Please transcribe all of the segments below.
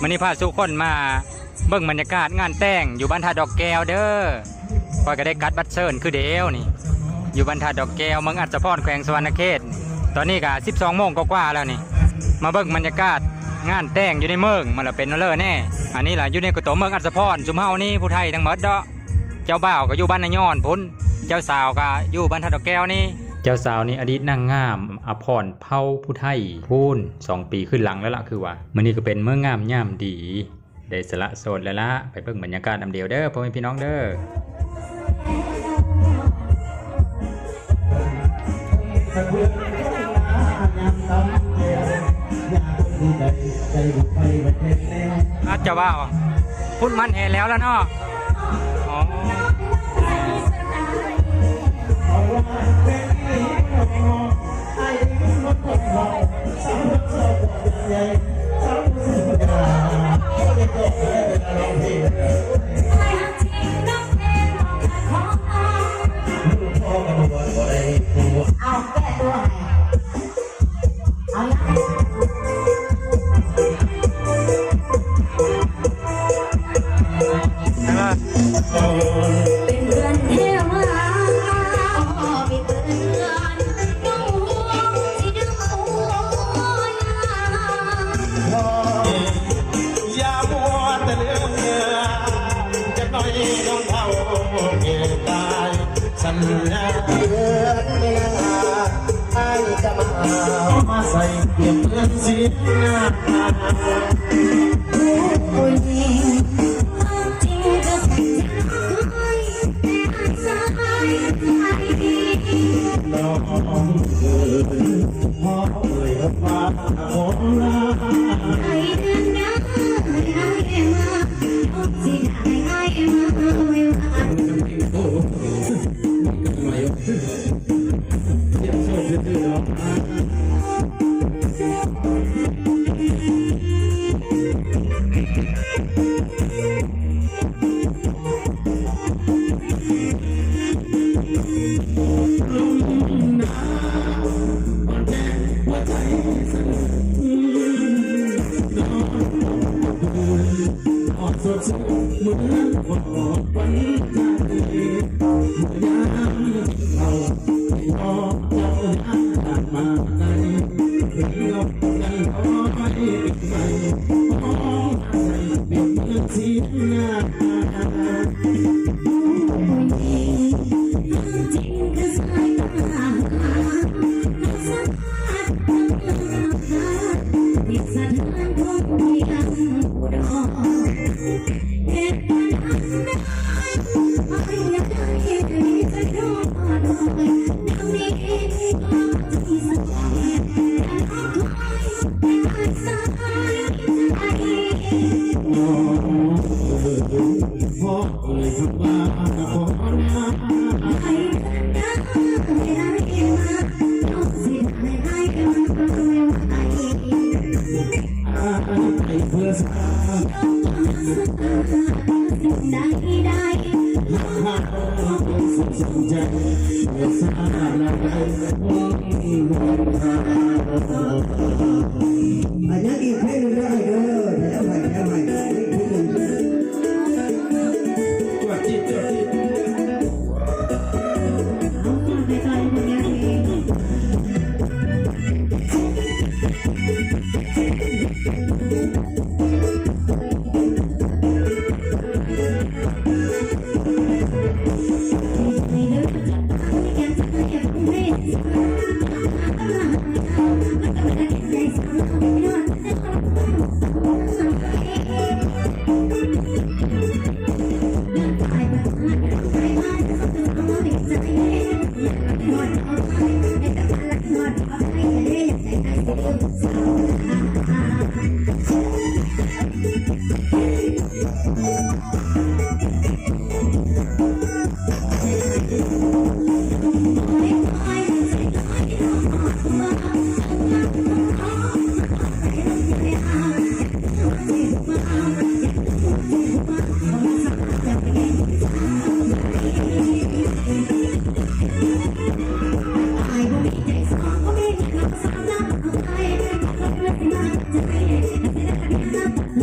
มื้อนี้พาสุคนมาเบิ่งบรรยากาศงานแต่งอยู่บ้านท่าดอกแก้วเด้อคอยก็ได้กัดบัตรเชิญคือเดียวนี่อยู่บ้านท่าดอกแก้วเมืองอัศพรแขวงสวรรณเขตตอนนี้ก็12 โมงกว่าๆแล้วนี่มาเบิ่งบรรยากาศงานแต่งอยู่ในเมืองมันละเป็นนั่นเลยแน่อันนี้ล่ะอยู่ในกุฏิเมืองอัศพรจุมเฮานี่ผู้ไทยทั้งหมดเด้อเจ้าบ่าวก็อยู่บ้านนายอนพุ่นเจ้าสาวก็อยู่บ้านท่าดอกแก้วนี่เจ้าสาวนี่อดีตนางงามอภรณ์เผ่าผู้ไทยพูน2 ปีขึ้นหลังแล้วล่ะคือว่ามื้อนี้ก็เป็นเมืองงามย่ามดีได้สละโสดแล้วละไปเบิ่งบรรยากาศอันเดียวเด้อพ่อแม่พี่น้องเด้ออาจจะว่าพุ่นมันเห็นแล้วเนาะอ๋อเอาแก้ตัวเอาเป็นเพื่อนเที่ยวมามีเพื่อนน้องที่ดึงเอาอย่ามัวแต่เรื่องเงินจะน้อยน้องเท่าเกี่ยวตายสัญญาเดือนเวลาไอ้จะมาใส่เปลี่ยนเพื่อนสิผู้หญิงจริงก็ใส่ใจแต่อาจจะให้น้องเกินพอเลยกับฟ้าคนละให้เดินหน้าให้มาสิได้ให้มาเวลาเหมือนว่าฝันใจเมื่อยามเราพอเจ้าอยากมาในเรื่องยังรอไม่ไปมองใส่เปลี่ยนเรื่องสีหน้าจริงก็ใส่ตาสักพักมีสัญญาณของที่ยังรอเหตุการณ์นั้นไม่อยากให้จะรอหน่อยดังนี้ก็ที่สัญญาแต่ขอคอยแต่สายใจพอเลยคำว่าขอให้รักไม่ได้มาน้องสิให้มันเร็วไปไอ้เพื่อสาได้สนใจเพื่อสาละไปอันนี้อีกเพลงนึงได้เด้อเดี๋ยวใหม่ตัวจิตเอาไปตอนนี้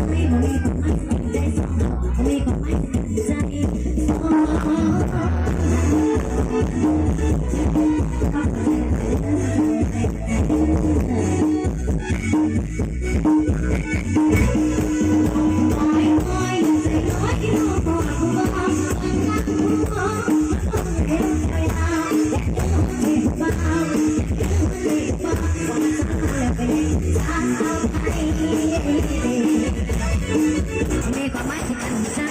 ไม่ ไม่ตั้งใจ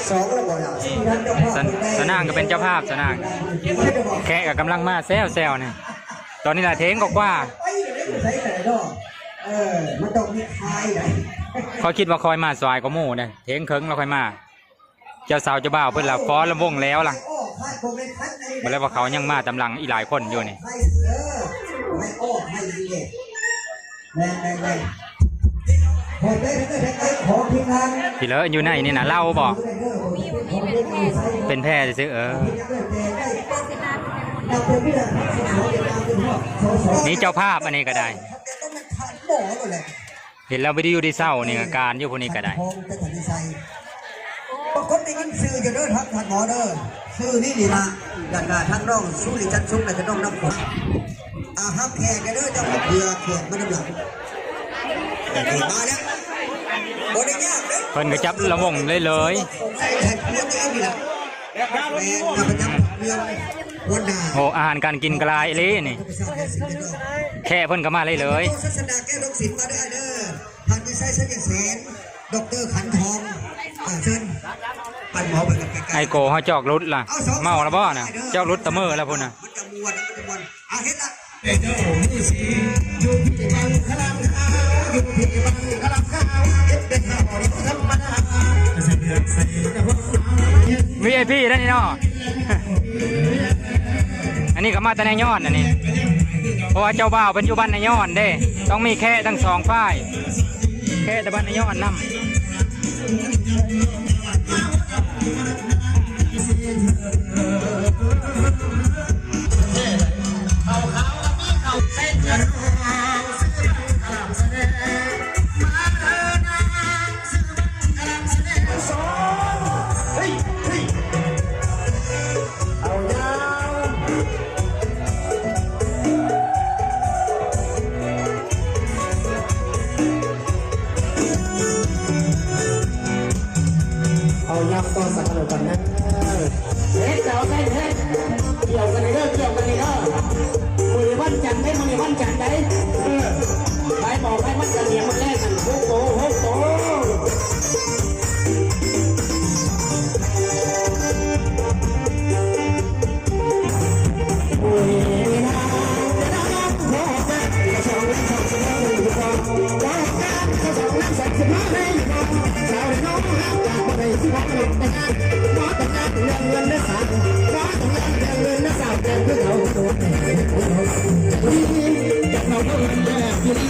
สองแล้วบ่ล่ะนั่นเจ้าพ่อ สนางก็เป็นเจ้าภาพสนางแขกกับกำลังมาแซวเนี่ยตอนนี้ละเทงก็กว่า ไปใส่แต่ดอกมันต้องมีคายไหน เขาคิดว่าคอยมาสายก็หมู่เนี่ยเทงเคิงแล้วค่อยมา เจ้าสาวเจ้าบ่าวเพิ่นละฟ้อนละวงแล้วล่ะ อ้อคายคงเป็นคัดใน บ่แล้วว่าเขายังมาตำลังอีหลายคนอยู่นี่ ให้ไม่อ้อให้ดีแม่พอได้ขอทีมงาน พี่เลอะอยู่ไหนนี่นะเล่าบ่เป็นแพร่ซื้อนี่เจ้าภาพอันนี้ก็ได้ ต้องมันขาดหมอก่อนเลย เห็นเราวิดีโอดีเศร้านี่อาการอยู่พวกนี้ก็ได้ บางคนได้ยินสื่อจะเด้อทักหมอเด้อสื่อนี่ดีนะดังนั้นทั้งน้องสุริจันทร์สุขและก็น้องน้ำฝนฮับแขกกันเด้อเจ้าเรือแขกมาดำหลังแต่ถึงมาแล้วบ่ได้ยากเด้อ เพิ่นก็จับละวงเลยเลย ใส่แขกเรือนี่นี่ล่ะแม่มาประจำเรือวันดา โหอาหารการกินกลายเลยนี่แค่เพิ่นก็มาเลยเลย ศาสนาแก้วดงศิลป์มาได้เด้อท่านวิชัยสัญญาเสนดรขันทองเชิญปั่นหมอไปกับไกล ไอโกเฮาจอกรุดล่ะเมาแล้วบ่น่ะจอกรุดตะเมอแล้วพุ่นน่ะ มันจะมวนมันจะมวนเห็นละ เจ้ามือสีอยู่ที่บังคลำขาวอยู่ที่บังคลำขาวเก็บได้ข่าวธรรมดาใส่เดือดใส่กระเพาะ VIP นั่นนี่เนาะ อันนี้ก็มาแต่ในย้อนอันนี้เพราะว่าเจ้าบ่าวเป็นอยู่บ้านในย้อนเด้ต้องมีแค่ทั้งสองฝ่ายแค่แต่บ้านในย้อนนำ เอายับก็สักหน่อยกันนะเฮ้ยเจ้าเส้นเฮ้ยเกี่ยวกันเลยเด้อเกี่ยวกันเลยเด้อมือวันจันทร์ได้มือวันจันทร์ได้ไปบอกให้มันจะเลี้ยงมันแรกกันโฮโตโฮโตโอ้ยนะโอ้ยจะสองน้ำสองสิบห้าเลยดีกว่าจะสองน้ำสองสิบห้าเลยดีกว่าสาวน้องห้ามจากคนใดที่ว่าเป็นแต่งานหมอแต่งงานเรื่องเงินและสาวหมอแต่งงานเรื่องเงินและสาวแต่งเพื่อเขาตัวเองจากเราเรื่องแรกที่นี่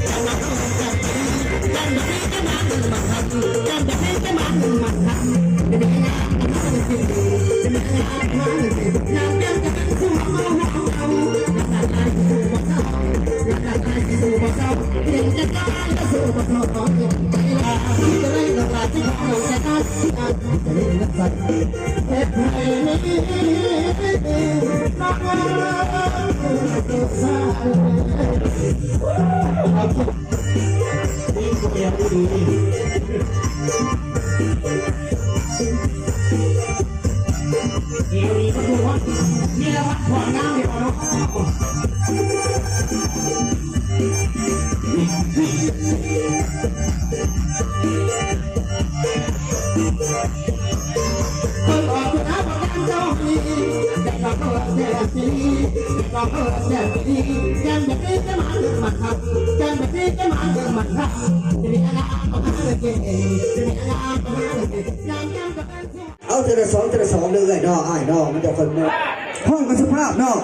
จากเราเรื่องแรกที่นี่ยังจะไม่จะมาหนึ่งมันทันยังจะไม่จะมาหนึ่งมันทันจะมีงานมาหนึ่งสิ่งจะมีงานมาหนึ่งสิ่งยังจะเป็นคู่มาหัวเอาการงานสู่บ่เศร้าการงานสู่บ่เศร้าเรื่องจะการก็สู่บ่เศร้าต่อเนื่องจะได้ระบาดที่ของเราจะการที่การจะได้รักษาเฮ็ดให้น้องตัวสาวนี่ก็เรียนดีเดี๋ยวนี้ก็ดูว่ามีละวัดขวางน้ำเดี๋ยวเราคนออกจากน้ำบอกยังเจ้าดีแต่เราเปิดแดดดีเราเปิดแดดดียังแบบนี้จะมาเรื่องมันครับยังแบบนี้จะมาเรื่องมันครับจะมีอะไรก็มาเลยเก่งจะมีอะไรก็มาเลยเก่งยังกับเป็นที่ เอาเจอสองเลยดอกไอ้ดอกมันจะคนห้องกันสภาพเนาะ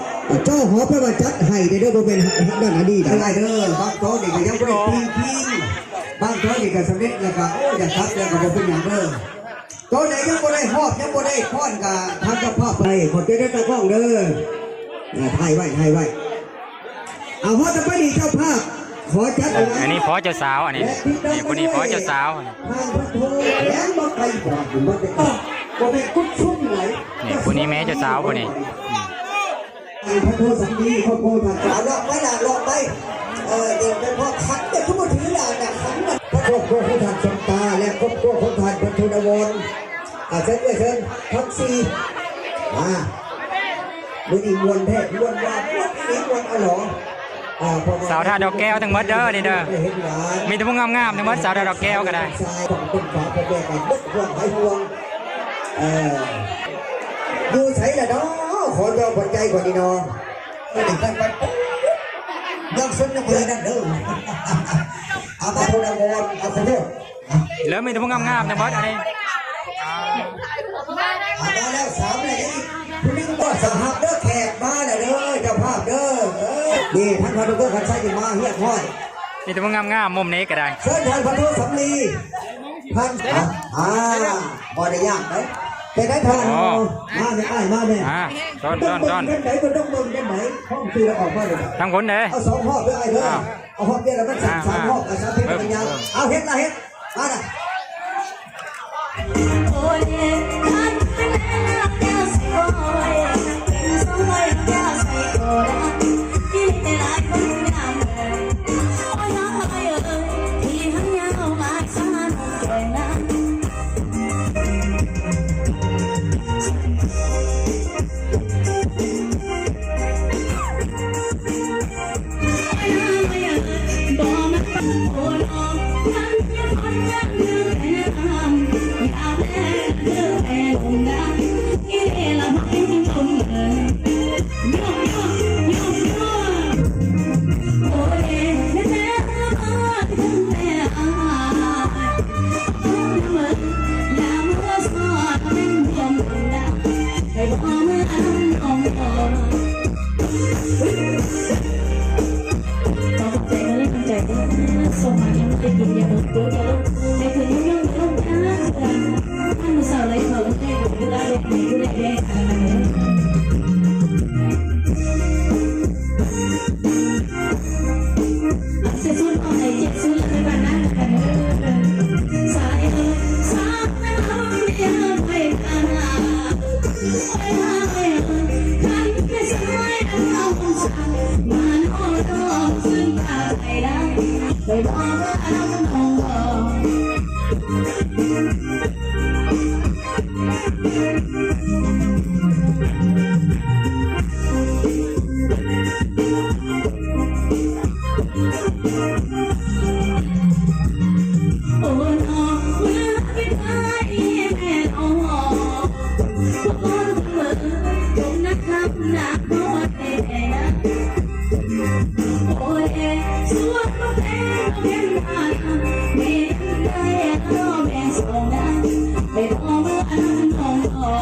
เจ้าหอไปว่าจัดให้ได้เด้อบ่เป็นด้านอดีตได้เด้อบางโต๊ะนี่ก็ยังบ่ได้พิงบางโต๊ะนี่ก็สำเร็จแล้วก็โอ้อย่าทับแล้วก็บ่เป็นหยังเด้อโต๊ะไหนยังบ่ได้ฮอบยังบ่ได้ค้อนก็ทำกับภาพไปขอเจอได้ตะกล้องเด้อถ่ายไว้เอาฮอดไปนี่เจ้าภาพขอจัด อันนี้พ่อเจ้าสาวอันนี้นี่คนนี้พ่อเจ้าสาว ทางพระโทแหลมบ่ไปบ่บ่ไปบ่ไปกุดชุ่มไหล นี่คนนี้แม่เจ้าสาวคนนี้ พระโทสังดีพระโพธิ์ถัดลอกไว้ลอกไปเดี๋ยวเป็นพ่อขันเด็กทุกคนถือหลานนะขันพระโพธิ์ถัดสมตาและครอบครัวคนถัดพระโทนวรเชิญด้วยเชิญทั้งสี่มือดีมวนแท้มวนว่านี้มวนอร่อย สาวท่าดอกแก้วทั้งหมดเด้อนี่เด้อมีแต่พวกงามๆทั้งหมดสาวท่าดอกแก้วก็ได้ ชายของคนฝาพ่อแม่กันดึกห่วงไอ้ห่วงดูใส่ละเนาะขอยอมหัวใจกว่านี้เนาะไม่ถึงขั้นไปยังซึ้งยังเลยนั่นเด้อเอาไปคนละวอนเอาคนเดียว แล้วมีแต่พวกงามๆทั้งหมดอันนี้ มาแล้วสามเลยคุณนึกว่าสหเด้อแขกมาเด้อเจ้าภาพเด้อนี่ท่านพระนุกขันใช้มาเฮียห้อย มีแต่พวกงามๆมุมนี้ก็ได้ เชิญท่านพระนุสำลีท่านบ่ได้ยากไหมแต่ได้ท่านมาเนี่ยอ้ายมาเนี่ย ต้น เล่นไหนก็ต้องเบิ่งเล่นไหนห้องตีเราออกมาเลย ทั้งคนเด้อ เอา2ห้องด้วยไอ้เด้อเอาห้องเดียวแล้วมัน3ห้องกับ3เพชรปัญญาเอาเฮ็ดละเฮ็ดมาน่ะ โอ้ยคันเป็นแล้วแก้วใส่โอ้ยเป็นสวยแก้วใส่โอ้ยที่ได้หลายคนงามเลยโอ้ยน้อยที่ทั้งยาวมาสานแก่นั้น บ่มันเป็นโอนออกฉันยังคนยังเลือกแต่น้ำอยากแพ้เลือกแต่ลงน้ำยี่เล่ละไม่ชมเลยยอมโอ้ยแม่ทั้งแม่อาโอ้ยเมื่อยามเมื่อสอดเป็นยมคนดาให้บ่เมื่ออันองค์ใจส่งมายังไม่ได้กินยาลดตัวจะลดในคืนยังลงทางกันท่านสาวเลยเขาได้ดูแลเด็กดูแลเด็กเสียสุดเอาไหนเจ็บสุดเลยบ้านนั้นกันสายสาวไม่เอาไม่เอาไปกันไม่เอาคันไม่สวยเอาของฉันมันอ่อนร้องซึ่งตาใจได้ไปบอกว่าอันของโอ้น้องเมื่อไปได้แม่น้องทุกคนเมื่อจงนักทำหนักโน้ตแน่โอ้ยสวดมาแพ้เป็นบ้านไม่ได้ก็แม่ส่งได้ไม่ต้องเมื่ออันของพ่อ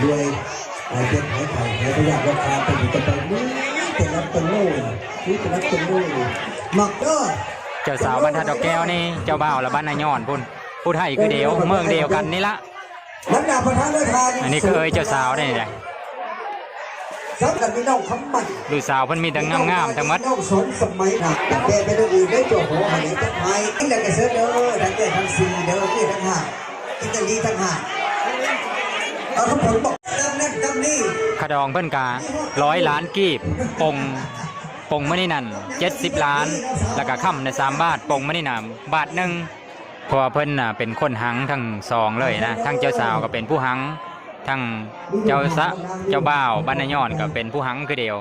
ด้วยหายเป็นหายไข่หายพยาธิราคาเป็นอยู่ต่อไปนี่เป็นรับเป็นโล่นี่เป็นรับเป็นโล่หมักก็ เจ้าสาวบรรทัดดอกแก้วนี่เจ้าบ่าวและบ้านนายย้อนพุ่นพูดให้คือเดียวเมืองเดียวกันนี่ละ บรรดาประธานด้วยทาน อันนี้ก็เอ้ยเจ้าสาวนี่แหละ สำหรับพี่น้องคำมัน ลูกสาวเพิ่นมีแต่งามๆทั้งหมด น้องสนสมัยหนักแต่แกเป็นอื่นได้จบหัวหายทั้งไทยกินแต่เสือเด้อทั้งแก่ทั้งซีเด้อที่ทั้งห้ากินแต่ดีทั้งห้าเอาทุกคนบอกจำนั่นจำนี่ ขดองเพิ่นกา100 ล้านกีบปงมื้อนี่นั่น70 ล้านแล้วก็ค่ำใน3 บาทปงมื้อนี่น่ะบาทหนึงเพราะว่าเพิ่นน่ะเป็นคนหังทั้งสองเลยนะทั้งเจ้าสาวก็เป็นผู้หังทั้งเจ้าบ่าวบ้านนายย้อนก็เป็นผู้หังคือเดียว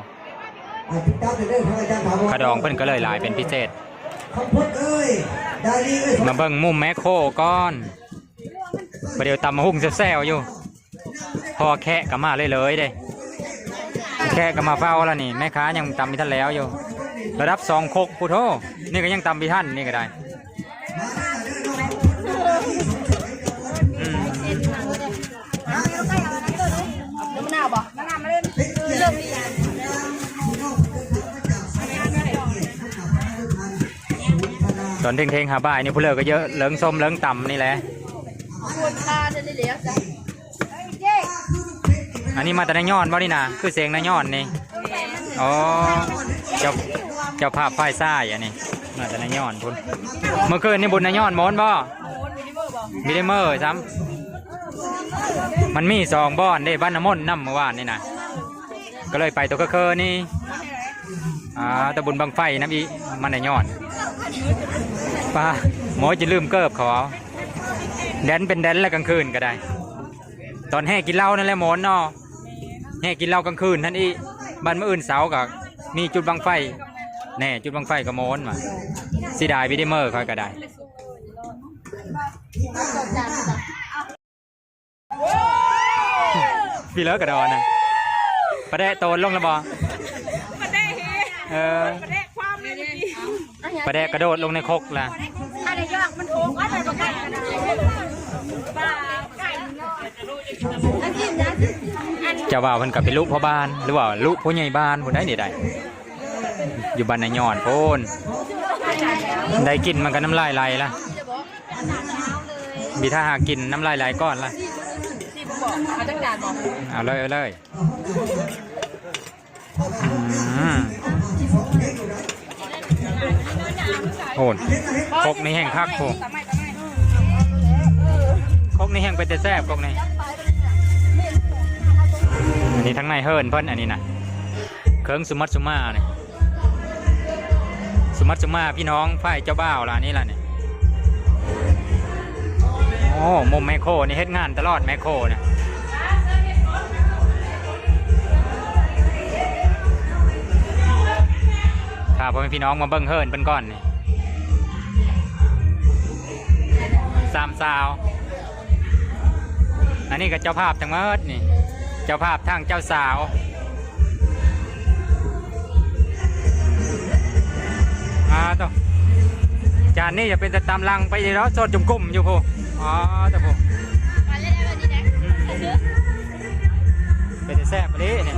ขดองเพิ่นก็เลยหลายเป็นพิเศษ คำพูดเอ้ยดาลีเอ้ย มาเบิ่งมุมแมคโครก่อนประเดี๋ยวตำมาหุ่งแซวๆอยู่พอแคะก็มาเลยเด้แค่ก็มาเฝ้าแล้วนี่แม่ค้ายังตำพิทันแล้วอยู่ระดับ2 คกพุทโธนี่ก็ยังตำพิทันนี่ก็ได้ตอนเทงๆหาบ่ายนี่ผู้เลิกก็เยอะเหลืองส้มเหลืองต่ำนี่แหละอันนี้มาแต่นายย้อนบ่นี่นะคือเสียงนายย้อนนี่อ๋อเจ้าภาพฝ่ายซ้ายอันนี้มาแต่นายย้อนพุ่นเมื่อคืนนี่บุญนายย้อนโมนบ่มีได้เมื่อซ้ำมันมี2 บ่อนได้บ้านน้ำมนต์น้ำเมื่อวานนี่นะก็เลยไปตัวก็คือนี่ตะบุญบังไฟน้ำอีมันนายย้อนป้าหมอจะลืมเกิบเขาแดนเป็นแดนแล้วกลางคืนก็ได้ ตอนแห่กินเหล้านั่นแหละหมอนเนาะแห่กินเหล้ากลางคืนท่านอีบ้านเมื่ออื่นเสาร์กับมีจุดบังไฟแน่จุดบังไฟกับหมอนมาสิได้วิดีเมอร์คอยก็ได้พี่เลิกกระดอนนะประเดะโตนลงระบอประเดะกระโดดลงในคกละเจ้าบ่าวมันกับเป็นลูกพ่อบ้านหรือว่าลูกพ่อใหญ่บ้านคนได้ได้อยู่บ้านนายย้อนโพนได้กินมันก็น้ำลายไหลละมีท่าหากินน้ำลายไหลก้อนละเอาเลยโอนคกนี่แห้งคักโผคกนี่แห้งเป็นแต่แซ่บคกนี่อันนี้ทั้งในเฮิร์นเพิ่นอันนี้นะเคิงสุมัตสุมาเนี่ยสุมัตสุมาพี่น้องฝ่ายเจ้าบ่าวล่ะนี่ล่ะเนี่ยโอ้มุมแมคโครนี่เฮ็ดงานตลอดแมคโครเนี่ยถ้าพ่อแม่พี่น้องมาเบิ่งเฮิร์นเป็นก้อนนี่3 สาวอันนี้ก็เจ้าภาพทั้งหมดนี่เจ้าภาพทั้งเจ้าสาวต่อจานนี้จะเป็นตามลังไปแล้วโซดจุ่มกุ้มอยู่พูแต่พูเป็นแซ่บเลยเนี่ย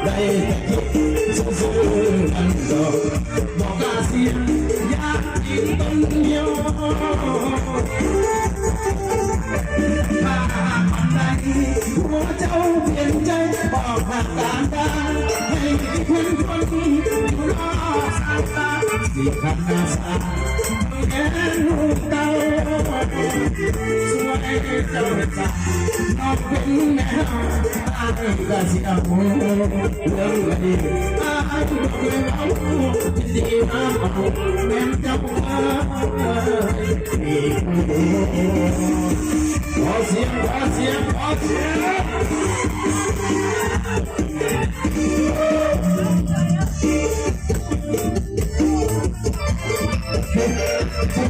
ได้สู้กันดอกบอกกาเสียงอยากกินต้นเดียวถ้าคนใด หัวเจ้าเปลี่ยนใจบอกหักการการให้เพื่อนคนอยู่รอสายตาที่คำนาสาแก่ลูกเต้าสวยเจ้าจ้าน้องเป็นแม่อายก็เสียหัวเรื่องดีอายบอกเลยเอาดีมาเอาแม่เจ้าขอเสียงขอเสียงขอเสียง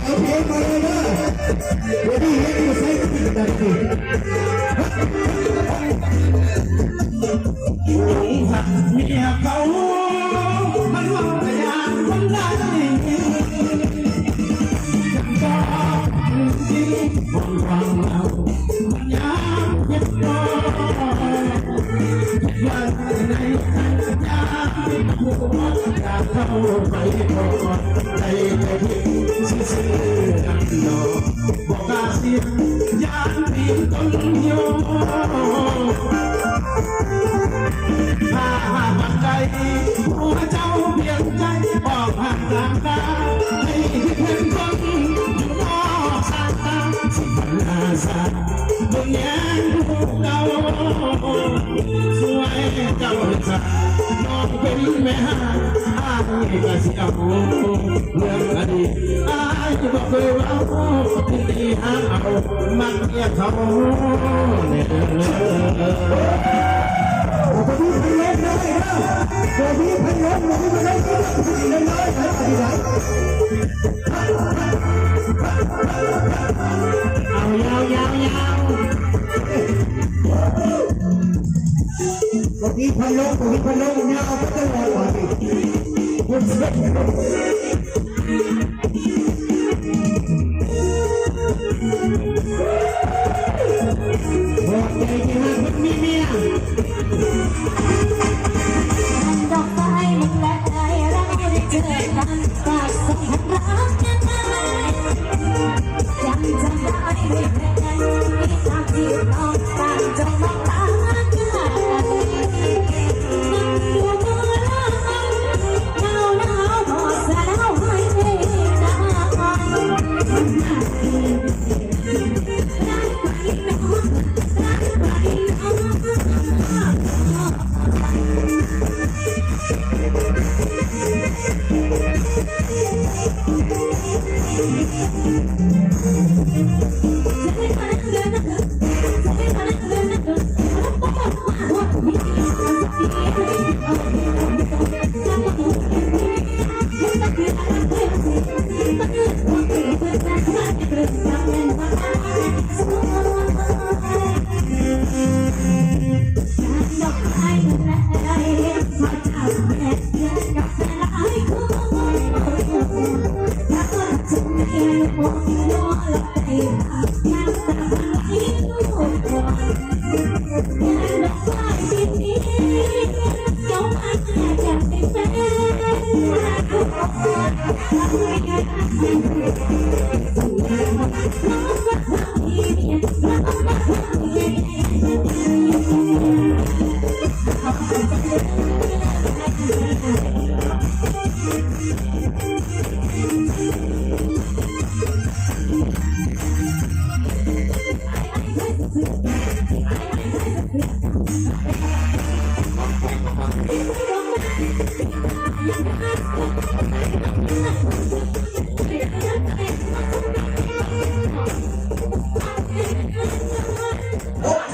เอาเพลงมาเลยนะเดี๋ยวนี้เล่นมาใส่กันดังดี หักเมียเขามันว่าพยานคนใดก็จริงคนฟังเรามันยากเย็นรอว่าในยากหัวอยากเข้าไปก่อนใจจะพิมซื่อๆนั่งรอบอกกาเสียงยานปีนต้นโยถ้าหากวันใดหัวเจ้าเปลี่ยนใจบอกผ่านทางตาให้เพื่อนคนอยู่นอกสายตาสิ่งน่าสาบนแง่ลูกเก่าสวยเจ้าจ้าน้องเป็นแม่อายก็เสียหัวเรื่องอดีตอายบอกเคยว่าที่ดีหาเอามักเมียเขาเนี่ย ตัวนี้พันล้มตัวนี้พันล้มตัวนี้พันล้มเลยใครปฏิบัติเอายาวยาวยาวตัวนี้พันล้มตัวนี้พันล้มเนี่ยเอาไปตลอดวันคุณเสด็จบอกใจที่ห้าคนมีเมียดอกไม้มันและเราได้เจอกันฝากสัมผัสรักยังไงยังจำได้ไม่แพ้ที่ทางที่น้องต่างใจมองตากันมันอยู่เมื่อหนาวหนาวพอสะหนาวให้นานมันหนักรักไปน้องรักไปน้อง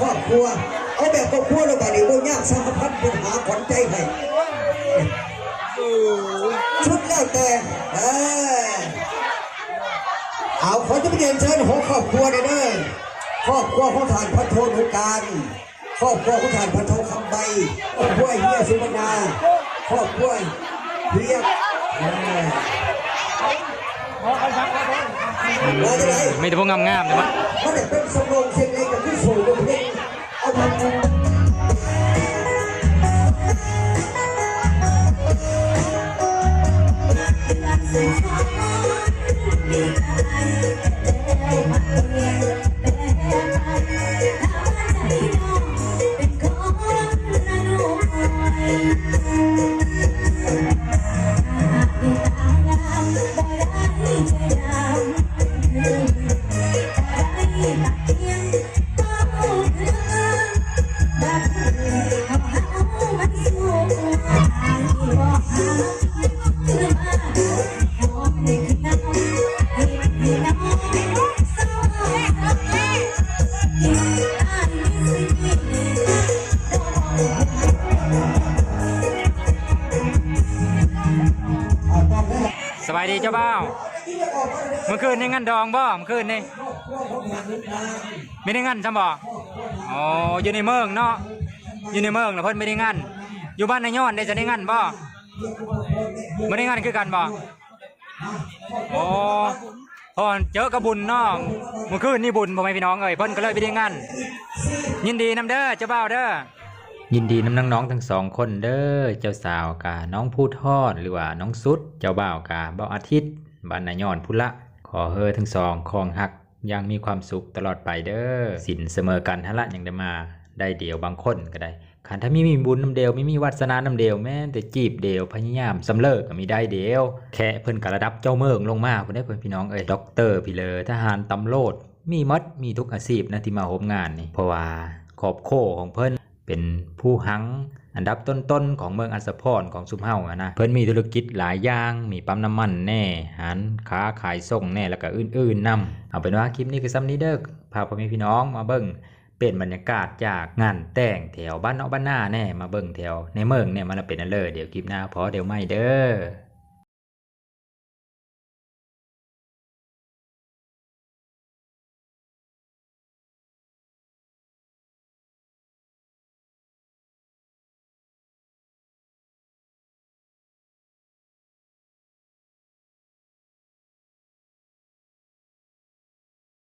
ครอบครัวเอาแบบครอบครัวเราไปนี่บ่ยากสารพัดปัญหาขวัญใจให้ชุดแล้วแต่เอาขอจะไปเรียนเชิญของครอบครัวเด้อครอบครัวของทานพันโทนุการครอบครัวของทานพันโทคำใบครอบครัวเฮียสุวรรณาครอบครัวเพียบไม่แต่พวกงามๆเลยมั้งมันเป็นสมรองเสียงในกับที่สูงตัวนี้เอามาHãy subscribe cho kênh Ghiền Mì Gõ để không bỏ lỡ ดีเจ้าบ่าวเมื่อคืนนี่งานดองบ่เมื่อคืนนี่ไม่ได้งานใช่บ่อ๋ออยู่ในเมืองเนาะอยู่ในเมืองนะเพิ่นไม่ได้งานอยู่บ้านนายย้อนได้จะได้งานบ่ไม่ได้งานคือกันบ่โอ้พอเจอกระบุญเนาะเมื่อคืนนี่บุญพ่อแม่พี่น้องเอ้ยเพิ่นก็เลยไปได้งานยินดีนำเด้อเจ้าบ่าวเด้อยินดีนำน้องๆทั้งสองคนเด้อเจ้าสาวกาน้องผู้ทอดหรือว่าน้องสุดเจ้าบ่าวกาบ่าวอาทิตย์บ้านนายย้อนพุละขอเฮอทั้งสองครองหักยังมีความสุขตลอดไปเด้อสินเสมอกันฮะละยังได้มาได้เดียวบางคนก็ได้ขันถ้ามีบุญน้ำเดียวไม่มีวาสนาน้ำเดียวแม้แต่จีบเดียวพยายามสำเลิกก็มีได้เดียวแค่เพิ่นกระดับเจ้าเมืองลงมาเพิ่นได้เพิ่นพี่น้องเอ้ยด็อกเตอร์พี่เลอทหารตำรวจมีมดมีทุกอาชีพนะที่มาร่วมงานนี่เพราะว่าขอบโคของเพิ่นเป็นผู้หังอันดับต้นๆของเมืองอัสสพรของสุมเฮาอะนะเพิ่นมีธุรกิจหลายอย่างมีปั๊มน้ำมันแน่หารค้าขายส่งแน่แล้วก็อื่นๆนำเอาเป็นว่าคลิปนี้คือซ้ำนี้เด้อพาพ่อแม่พี่น้องมาเบิ่งเป็นบรรยากาศจากงานแต่งแถวบ้านนอกบ้านหน้าแน่มาเบิ่งแถวในเมืองเนี่ยมันเป็นอันเลยเดี๋ยวคลิปหน้าพอเดี๋ยวไม่เด้อ